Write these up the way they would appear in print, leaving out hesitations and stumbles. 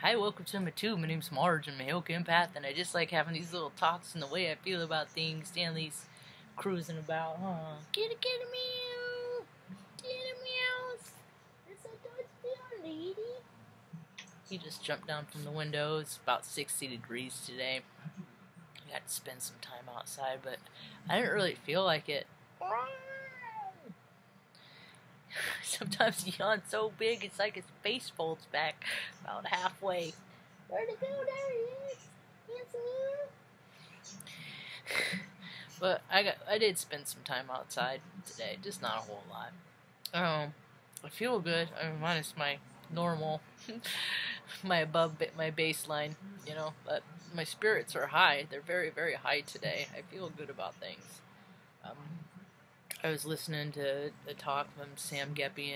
Hi, welcome to my tube. My name's Marge. I'm a Hilk Empath, and I just like having these little talks and the way I feel about things. Stanley's cruising about, Get a meow! Get a meow! It's a touchdown, lady! He just jumped down from the window. It's about 60 degrees today. I got to spend some time outside, but I didn't really feel like it. Sometimes Yawns so big it's like his face folds back about halfway. Where'd it go? There he is. Handsome. But I did spend some time outside today, just not a whole lot. I feel good. I mean, minus my normal, my baseline, but my spirits are high. They're very, very high today. I feel good about things. I was listening to a talk from Sam Geppy,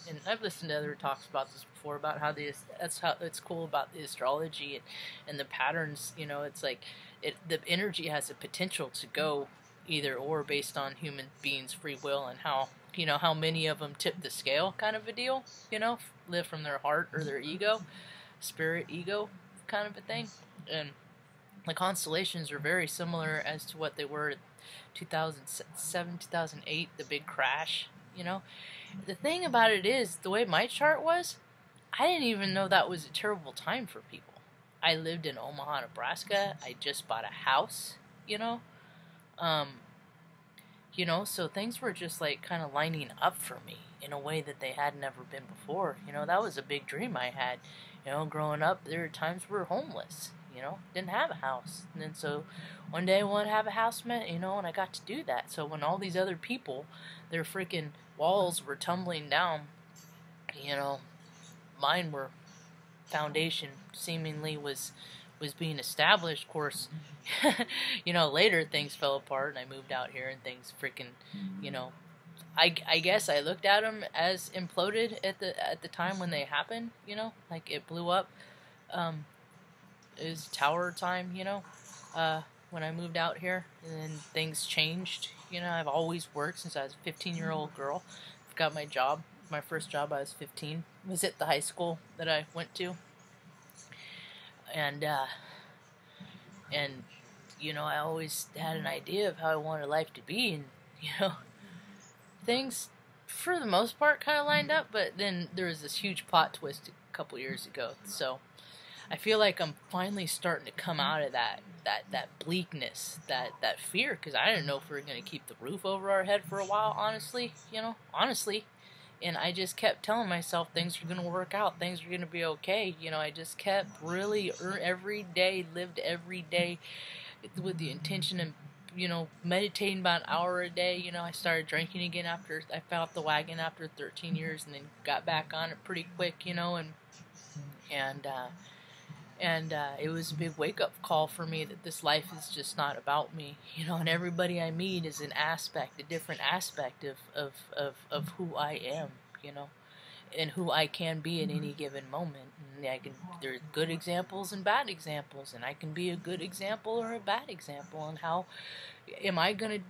and I've listened to other talks about this before, about how that's how it's cool about the astrology and the patterns. It's like the energy has a potential to go either or based on human beings' free will and how many of them tip the scale, kind of a deal. Live from their heart or their spirit ego kind of a thing. And the constellations are very similar as to what they were 2007, 2008, the big crash, The thing about it is, the way my chart was, I didn't even know that was a terrible time for people. I lived in Omaha, Nebraska. I just bought a house, so things were just like kind of lining up for me in a way that they had never been before. That was a big dream I had. Growing up, there were times we were homeless. Didn't have a house. And then so one day I wanted to have a house, and I got to do that. So when all these other people, their freaking walls were tumbling down, mine were foundation seemingly was being established. Of course, later things fell apart and I moved out here and things freaking, I guess I looked at them as imploded at the time when they happened, like it blew up. It was tower time, when I moved out here, and then things changed. I've always worked since I was a 15-year-old girl. I've got my job. My first job I was 15. It was at the high school that I went to. And I always had an idea of how I wanted life to be, and, things, for the most part, kind of lined up, but then there was this huge plot twist a couple years ago, so I feel like I'm finally starting to come out of that bleakness, that fear, because I didn't know if we were going to keep the roof over our head for a while, honestly, and I just kept telling myself things are going to work out, things are going to be okay, I just kept really, lived every day with the intention of, meditating about an hour a day. I started drinking again after I fell off the wagon after 13 years, and then got back on it pretty quick, and it was a big wake-up call for me that this life is just not about me, and everybody I meet is a different aspect of who I am, and who I can be at any given moment. And there's good examples and bad examples, and I can be a good example or a bad example, and how am I going to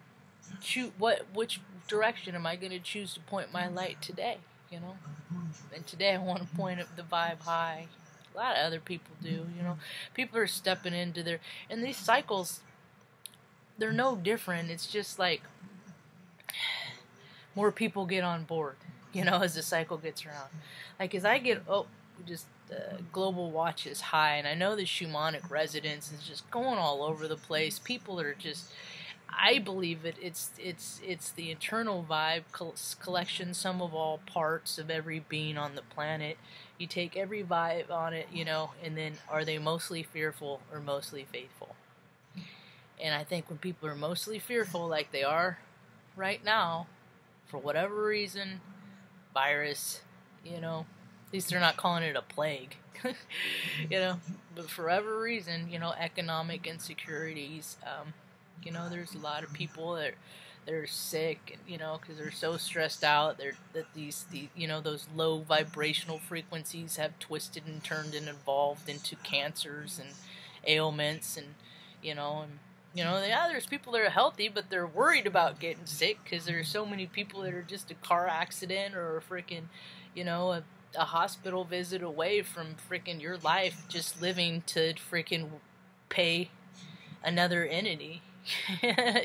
choose, which direction am I going to choose to point my light today, And today I want to point up the vibe high. A lot of other people do, People are stepping into and these cycles, they're no different. It's just like more people get on board, as the cycle gets around. Like as I get, global watch is high, and I know the shamanic resonance is just going all over the place. People are just, I believe it's the internal vibe collection, sum of all parts of every being on the planet. You take every vibe on it, and then are they mostly fearful or mostly faithful? And I think when people are mostly fearful, like they are right now, for whatever reason, virus, at least they're not calling it a plague, but for whatever reason, economic insecurities, there's a lot of people that they're sick, because they're so stressed out. Those low vibrational frequencies have twisted and turned and evolved into cancers and ailments, and there's people that are healthy, but they're worried about getting sick because there's so many people that are just a car accident or a freaking, a hospital visit away from freaking your life just living to freaking pay another entity.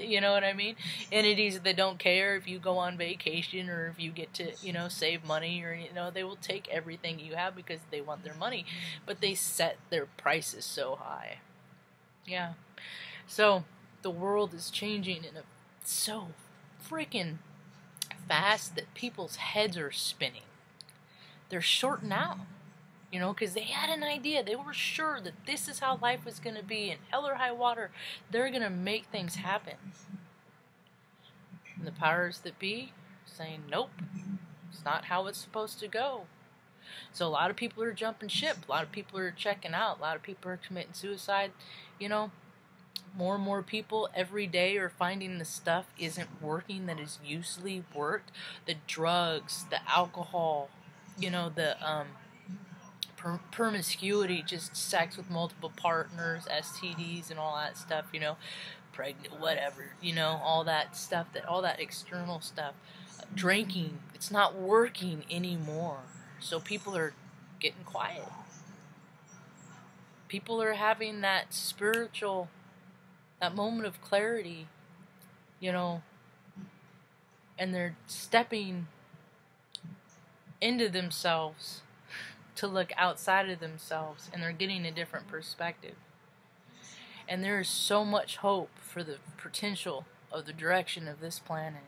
You know what I mean? Entities that don't care if you go on vacation or if you get to, you know, save money, or, you know, they will take everything you have because they want their money, but they set their prices so high. Yeah. So the world is changing in a so freaking fast that people's heads are spinning. They're shorting out. You know, because they had an idea. They were sure that this is how life was going to be. And hell or high water, they're going to make things happen. And the powers that be saying, nope, it's not how it's supposed to go. So a lot of people are jumping ship. A lot of people are checking out. A lot of people are committing suicide. You know, more and more people every day are finding the stuff isn't working that is usually worked. The drugs, the alcohol, you know, the promiscuity, just sex with multiple partners, STDs and all that stuff, you know, pregnant, whatever, you know, all that stuff, all that external stuff. Drinking, it's not working anymore. So people are getting quiet. People are having that spiritual, that moment of clarity, you know, and they're stepping into themselves to look outside of themselves, and they're getting a different perspective. And there is so much hope for the potential of the direction of this planet.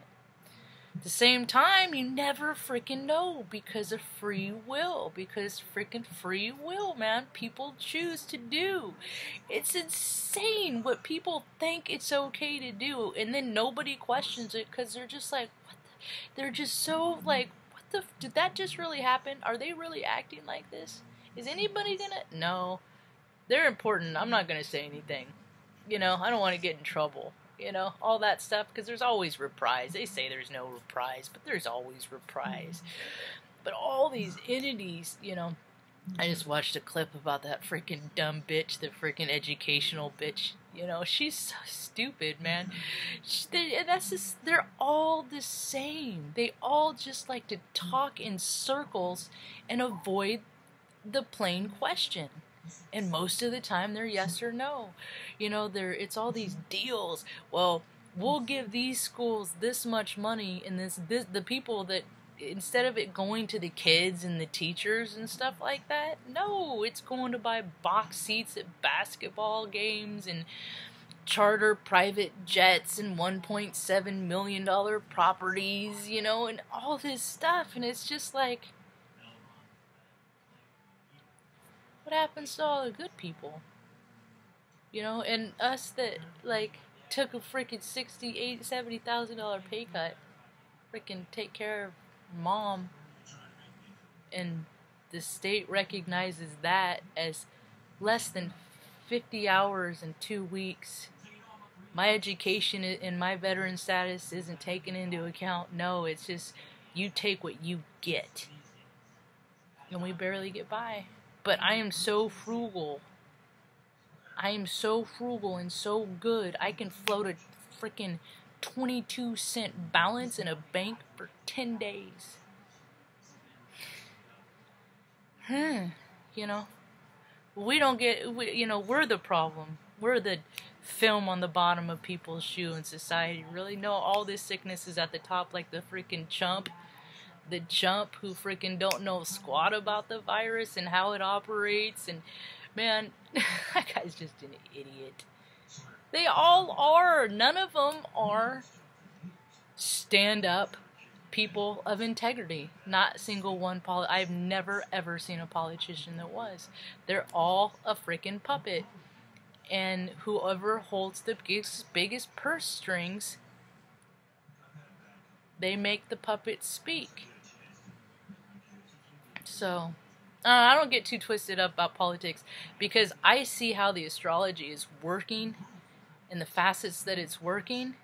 At the same time, you never freaking know because of free will. Because freaking free will, man. People choose to do. It's insane what people think it's okay to do. And then nobody questions it because they're just like, what the? They're just so like, did that just really happen? Are they really acting like this? Is anybody gonna? No. They're important. I'm not gonna say anything. You know, I don't want to get in trouble. You know, all that stuff, because there's always reprise. They say there's no reprise, but there's always reprise. But all these entities, you know, I just watched a clip about that freaking dumb bitch, the freaking educational bitch. You know, she's so stupid, man. They're all the same. They all just like to talk in circles and avoid the plain question. And most of the time, they're yes or no. You know, it's all these deals. Well, we'll give these schools this much money, and the people that, instead of it going to the kids and the teachers and stuff like that, no, it's going to buy box seats at basketball games and charter private jets and $1.7 million properties, you know, and all this stuff. And it's just like, what happens to all the good people? You know, and us that, like, took a freaking $68,000, $70,000 pay cut, freaking take care of mom, and the state recognizes that as less than 50 hours in 2 weeks. My education and my veteran status isn't taken into account. No, it's just you take what you get. And we barely get by. But I am so frugal. I am so frugal and so good. I can float a freaking 22-cent balance in a bank for 10 days. You know, we don't get, you know, we're the problem. We're the film on the bottom of people's shoe in society. Really? No, all this sickness is at the top, like the freaking chump. The chump who freaking don't know squat about the virus and how it operates. And, man, that guy's just an idiot. They all are. None of them are stand-up people of integrity. Not a single one. I've never, ever seen a politician that was. They're all a freaking puppet. And whoever holds the biggest purse strings, they make the puppet speak. So, I don't get too twisted up about politics, because I see how the astrology is working and the facets that it's working,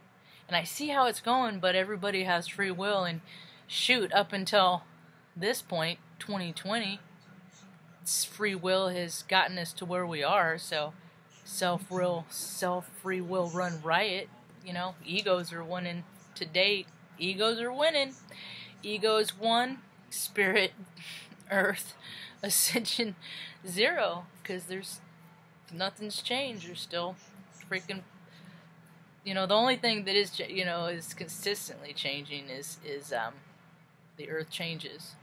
and I see how it's going, but everybody has free will, and shoot, up until this point, 2020, free will has gotten us to where we are. So self-free will run riot. You know, egos are winning to date. Egos are winning. Egos won. Spirit Earth, Ascension 0, because there's nothing's changed. There's still freaking, the only thing that is, is consistently changing is the Earth changes.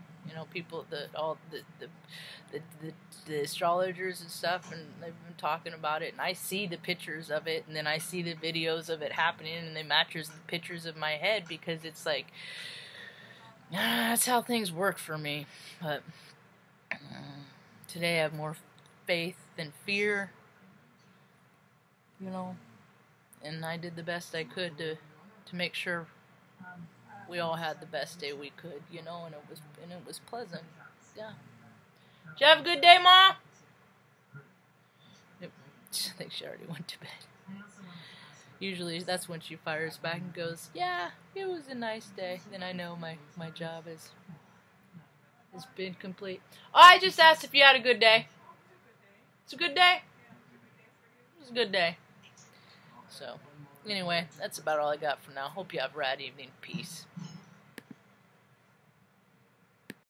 People the astrologers and stuff, and they've been talking about it, and I see the pictures of it, and then I see the videos of it happening, and they matches the pictures of my head, because it's like, that's how things work for me. But today I have more faith than fear, and I did the best I could to make sure we all had the best day we could, and it was pleasant. Yeah. Did you have a good day, Ma? I think she already went to bed. Usually that's when she fires back and goes, yeah, it was a nice day. Then I know my job has been complete. Oh, I just asked if you had a good day. It's a good day? It was a good day. So, anyway, that's about all I got for now. Hope you have a rad evening. Peace.